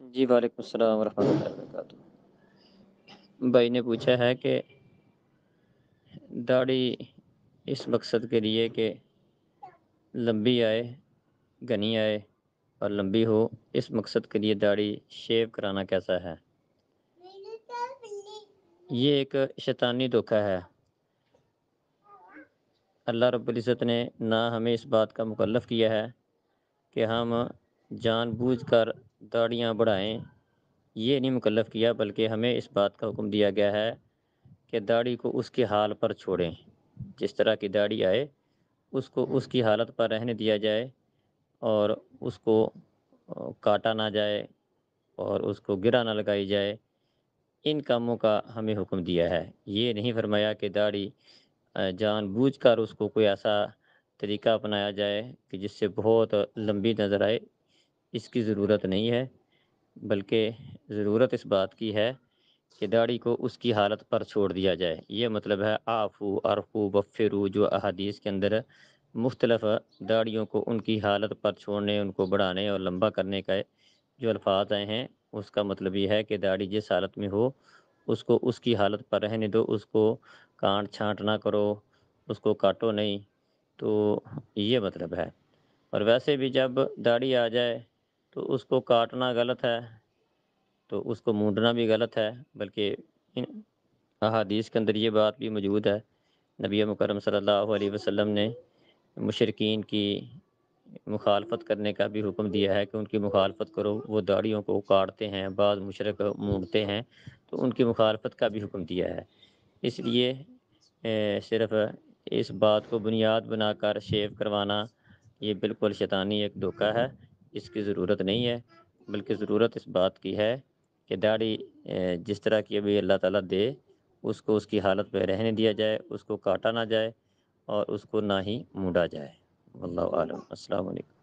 جی وعلیکم السلام ورحمۃ اللہ وبرکاتہ۔ بھائی نے پوچھا ہے کہ داڑھی اس مقصد کے لیے کہ لمبی آئے، گھنی آئے اور لمبی ہو، اس مقصد کے لیے داڑھی شیو کرانا کیسا ہے؟ یہ ایک شیطانی دھوکہ ہے۔ اللہ رب العزت نے نہ ہمیں اس بات کا مکلف کیا ہے کہ ہم جان بوجھ کر داڑیاں بڑھائیں، یہ نہیں مکلف کیا، بلکہ ہمیں اس بات کا حکم دیا گیا ہے کہ داڑھی کو اس کے حال پر چھوڑیں۔ جس طرح کی داڑھی آئے اس کو اس کی حالت پر رہنے دیا جائے، اور اس کو کاٹا نہ جائے اور اس کو گرہ نہ لگائی جائے۔ ان کاموں کا ہمیں حکم دیا ہے۔ یہ نہیں فرمایا کہ داڑھی جان بوجھ کر اس کو کوئی ایسا طریقہ اپنایا جائے کہ جس سے بہت لمبی نظر آئے، اس کی ضرورت نہیں ہے، بلکہ ضرورت اس بات کی ہے کہ داڑھی کو اس کی حالت پر چھوڑ دیا جائے۔ یہ مطلب ہے آفو ارفو بفرو، جو احادیث کے اندر مختلف داڑھیوں کو ان کی حالت پر چھوڑنے، ان کو بڑھانے اور لمبا کرنے کا جو الفاظ آئے ہیں، اس کا مطلب یہ ہے کہ داڑھی جس حالت میں ہو اس کو اس کی حالت پر رہنے دو، اس کو کانٹ چھانٹ نہ کرو، اس کو کاٹو نہیں۔ تو یہ مطلب ہے۔ اور ویسے بھی جب داڑھی آ جائے تو اس کو کاٹنا غلط ہے، تو اس کو مونڈنا بھی غلط ہے، بلکہ ان احادیث کے اندر یہ بات بھی موجود ہے۔ نبی مکرم صلی اللہ علیہ وسلم نے مشرکین کی مخالفت کرنے کا بھی حکم دیا ہے کہ ان کی مخالفت کرو۔ وہ داڑھیوں کو کاٹتے ہیں، بعض مشرک مونڈتے ہیں، تو ان کی مخالفت کا بھی حکم دیا ہے۔ اس لیے صرف اس بات کو بنیاد بنا کر شیو کروانا یہ بالکل شیطانی ایک دھوکہ ہے، اس کی ضرورت نہیں ہے، بلکہ ضرورت اس بات کی ہے کہ داڑھی جس طرح کی ابھی اللہ تعالیٰ دے، اس کو اس کی حالت پہ رہنے دیا جائے، اس کو کاٹا نہ جائے اور اس کو نہ ہی مونڈا جائے۔ واللہ عالم۔ السلام علیکم۔